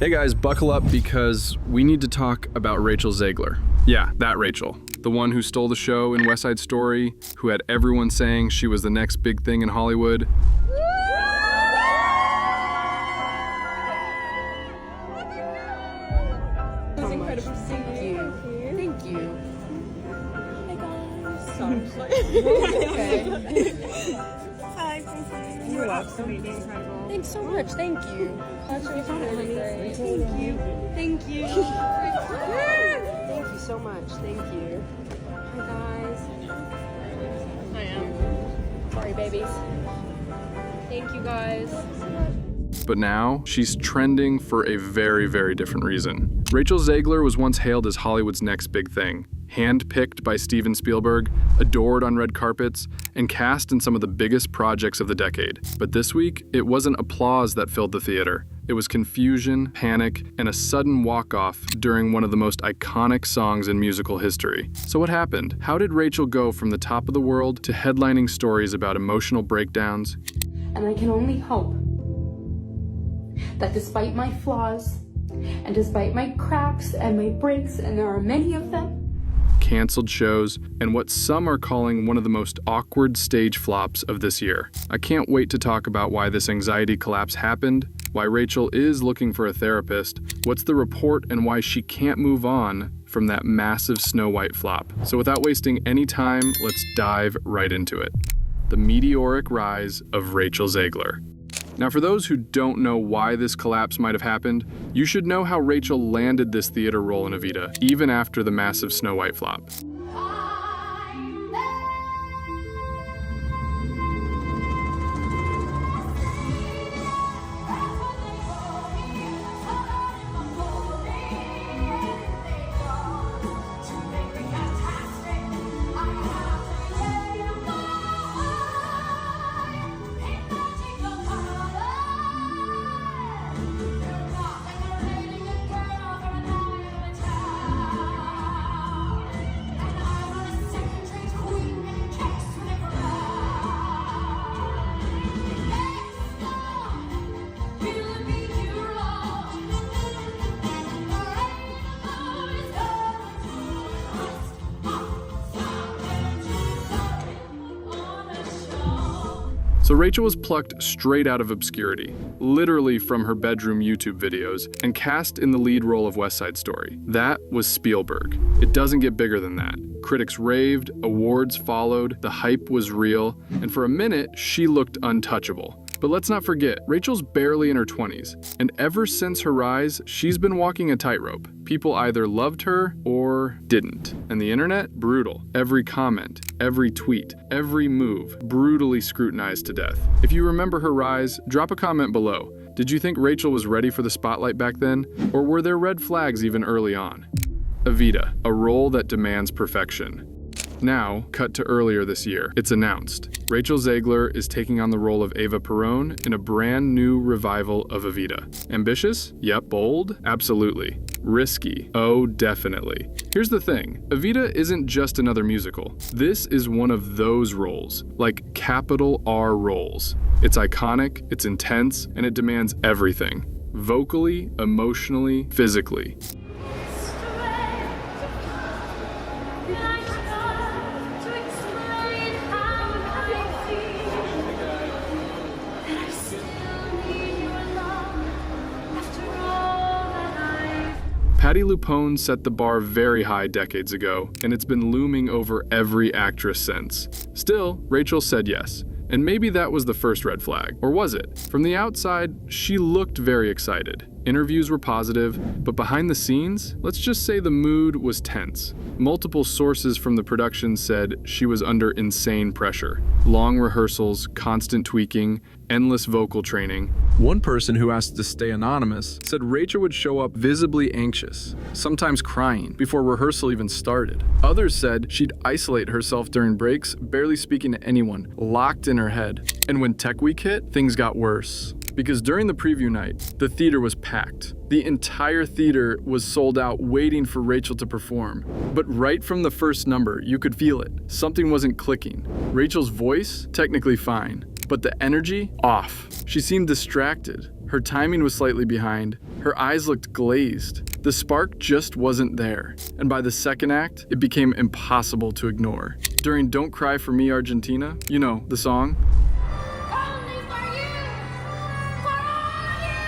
Hey guys, buckle up because we need to talk about Rachel Zegler. Yeah, that Rachel. The one who stole the show in West Side Story, who had everyone saying she was the next big thing in Hollywood. That was incredible. Thank you. Thank you. Hey guys. Sorry. Hi, thank you. You're welcome. Incredible. Thanks so much. Thank you. That's really great. Thank you. Thank you. Thank you so much. Thank you. Hi guys. I am. Sorry, babies. Thank you guys. But now, she's trending for a very, very different reason. Rachel Zegler was once hailed as Hollywood's next big thing, handpicked by Steven Spielberg, adored on red carpets, and cast in some of the biggest projects of the decade. But this week, it wasn't applause that filled the theater. It was confusion, panic, and a sudden walk-off during one of the most iconic songs in musical history. So what happened? How did Rachel go from the top of the world to headlining stories about emotional breakdowns? And I can only hope that despite my flaws, and despite my cracks and my breaks, and there are many of them, Canceled shows, and what some are calling one of the most awkward stage flops of this year. I can't wait to talk about why this anxiety collapse happened, why Rachel is looking for a therapist, what's the report, and why she can't move on from that massive Snow White flop. So without wasting any time, let's dive right into it. The meteoric rise of Rachel Zegler. Now, for those who don't know why this collapse might have happened, you should know how Rachel landed this theater role in Evita, even after the massive Snow White flop. So Rachel was plucked straight out of obscurity, literally from her bedroom YouTube videos, and cast in the lead role of West Side Story. That was Spielberg. It doesn't get bigger than that. Critics raved, awards followed, the hype was real, and for a minute, she looked untouchable. But let's not forget, Rachel's barely in her 20s, and ever since her rise, she's been walking a tightrope. People either loved her or didn't. And the internet, brutal. Every comment, every tweet, every move, brutally scrutinized to death. If you remember her rise, drop a comment below. Did you think Rachel was ready for the spotlight back then? Or were there red flags even early on? Evita, a role that demands perfection. Now, cut to earlier this year, it's announced. Rachel Zegler is taking on the role of Eva Perón in a brand new revival of Evita. Ambitious? Yep. Bold? Absolutely. Risky? Oh, definitely. Here's the thing, Evita isn't just another musical. This is one of those roles, like capital R roles. It's iconic, it's intense, and it demands everything. Vocally, emotionally, physically. Patti LuPone set the bar very high decades ago, and it's been looming over every actress since. Still, Rachel said yes. And maybe that was the first red flag, or was it? From the outside, she looked very excited. Interviews were positive, but behind the scenes, let's just say the mood was tense. Multiple sources from the production said she was under insane pressure. Long rehearsals, constant tweaking, endless vocal training. One person who asked to stay anonymous said Rachel would show up visibly anxious, sometimes crying, before rehearsal even started. Others said she'd isolate herself during breaks, barely speaking to anyone, locked in her head. And when Tech Week hit, things got worse. Because during the preview night, the theater was packed. The entire theater was sold out waiting for Rachel to perform. But right from the first number, you could feel it. Something wasn't clicking. Rachel's voice, technically fine, but the energy, off. She seemed distracted, Her timing was slightly behind. Her eyes looked glazed. The spark just wasn't there. And by the second act, it became impossible to ignore. During Don't Cry for Me, Argentina, you know, the song, Only for you, for all you.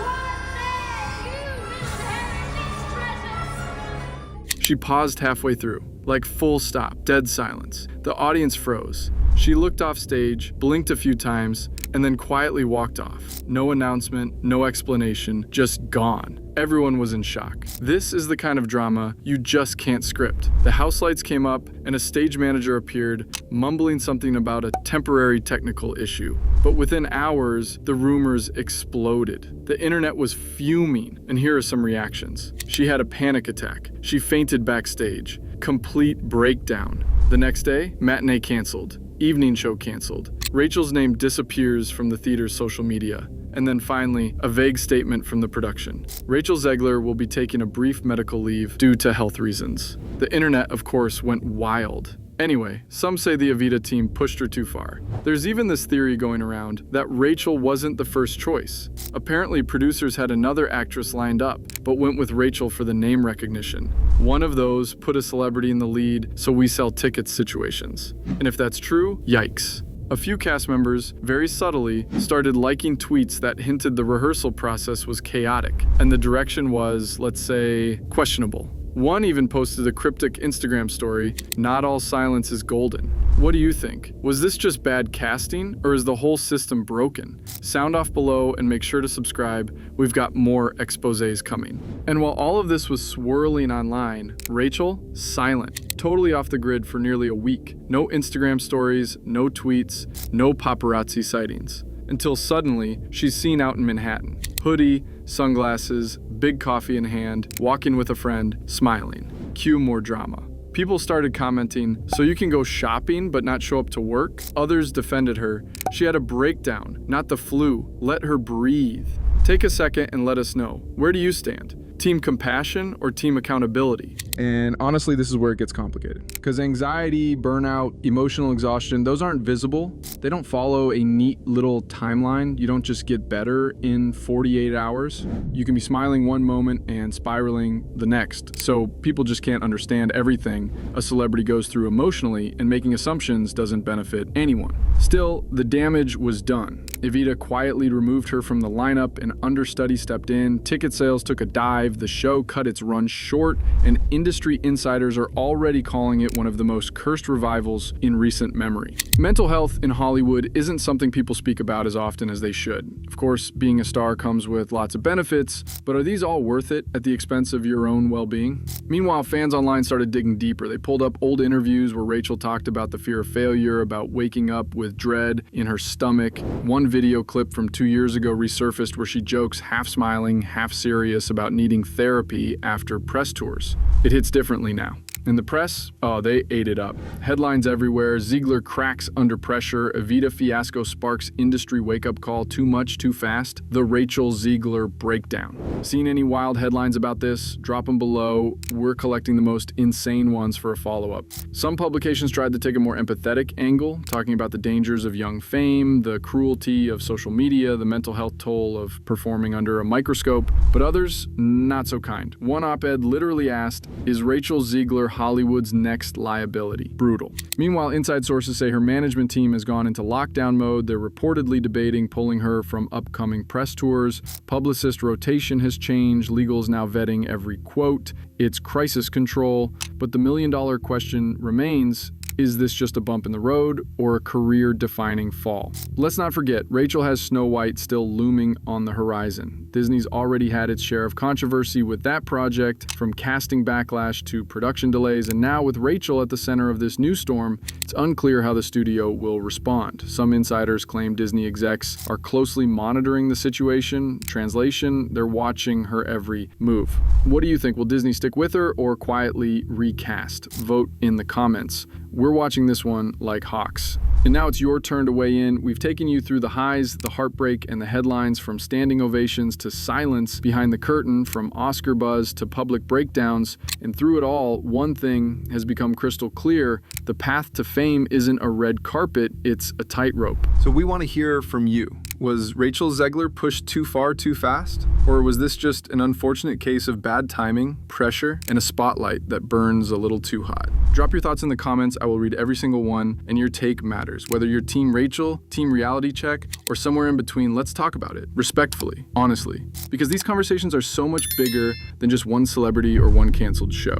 What made you inherit these treasures? she paused halfway through, like full stop, dead silence. The audience froze. She looked off stage, blinked a few times, and then quietly walked off. No announcement, no explanation, just gone. Everyone was in shock. This is the kind of drama you just can't script. The house lights came up and a stage manager appeared, mumbling something about a temporary technical issue. But within hours, the rumors exploded. The internet was fuming, and here are some reactions. She had a panic attack. She fainted backstage. Complete breakdown. The next day, matinee canceled. Evening show canceled. Rachel's name disappears from the theater's social media. And then finally, a vague statement from the production. Rachel Zegler will be taking a brief medical leave due to health reasons. The internet, of course, went wild. Anyway, some say the Evita team pushed her too far. There's even this theory going around that Rachel wasn't the first choice. Apparently, producers had another actress lined up, but went with Rachel for the name recognition. One of those put a celebrity in the lead, so we sell tickets situations. And if that's true, yikes. A few cast members, very subtly, started liking tweets that hinted the rehearsal process was chaotic, and the direction was, let's say, questionable. One even posted a cryptic Instagram story, "Not all silence is golden." What do you think? Was this just bad casting, or is the whole system broken? Sound off below and make sure to subscribe. We've got more exposés coming. And while all of this was swirling online, Rachel, silent, totally off the grid for nearly a week. No Instagram stories, no tweets, no paparazzi sightings. Until suddenly, she's seen out in Manhattan. Hoodie, sunglasses, big coffee in hand, walking with a friend, smiling. Cue more drama. People started commenting, "So you can go shopping but not show up to work?" Others defended her. She had a breakdown, not the flu. Let her breathe. Take a second and let us know. Where do you stand? Team compassion or team accountability? And honestly, this is where it gets complicated. Because anxiety, burnout, emotional exhaustion, those aren't visible. They don't follow a neat little timeline. You don't just get better in 48 hours. You can be smiling one moment and spiraling the next. So people just can't understand everything a celebrity goes through emotionally, and making assumptions doesn't benefit anyone. Still, the damage was done. Evita quietly removed her from the lineup, an understudy stepped in, ticket sales took a dive, the show cut its run short, and industry insiders are already calling it one of the most cursed revivals in recent memory. Mental health in Hollywood isn't something people speak about as often as they should. Of course, being a star comes with lots of benefits, but are these all worth it at the expense of your own well-being? Meanwhile, fans online started digging deeper. They pulled up old interviews where Rachel talked about the fear of failure, about waking up with dread in her stomach. One video clip from 2 years ago resurfaced where she jokes, half smiling, half serious, about needing therapy after press tours. It hits differently now. In the press, they ate it up. Headlines everywhere, Zegler cracks under pressure, Evita fiasco sparks industry wake-up call, too much, too fast, the Rachel Zegler breakdown. Seen any wild headlines about this? Drop them below. We're collecting the most insane ones for a follow-up. Some publications tried to take a more empathetic angle, talking about the dangers of young fame, the cruelty of social media, the mental health toll of performing under a microscope, but others, not so kind. One op-ed literally asked, "Is Rachel Zegler Hollywood's next liability?" Brutal. Meanwhile, inside sources say her management team has gone into lockdown mode. They're reportedly debating pulling her from upcoming press tours. Publicist rotation has changed. Legal's now vetting every quote. It's crisis control. But the million-dollar question remains, is this just a bump in the road or a career-defining fall? Let's not forget, Rachel has Snow White still looming on the horizon. Disney's already had its share of controversy with that project, from casting backlash to production delays, and now with Rachel at the center of this new storm, it's unclear how the studio will respond. Some insiders claim Disney execs are closely monitoring the situation. Translation, they're watching her every move. What do you think? Will Disney stick with her or quietly recast? Vote in the comments. We're watching this one like hawks. And now it's your turn to weigh in. We've taken you through the highs, the heartbreak, and the headlines, from standing ovations to silence behind the curtain, from Oscar buzz to public breakdowns. And through it all, one thing has become crystal clear: the path to fame isn't a red carpet, it's a tightrope. So we want to hear from you. Was Rachel Zegler pushed too far too fast? Or was this just an unfortunate case of bad timing, pressure, and a spotlight that burns a little too hot? Drop your thoughts in the comments. I will read every single one, and your take matters. Whether you're Team Rachel, Team Reality Check, or somewhere in between, let's talk about it. Respectfully, honestly. Because these conversations are so much bigger than just one celebrity or one canceled show.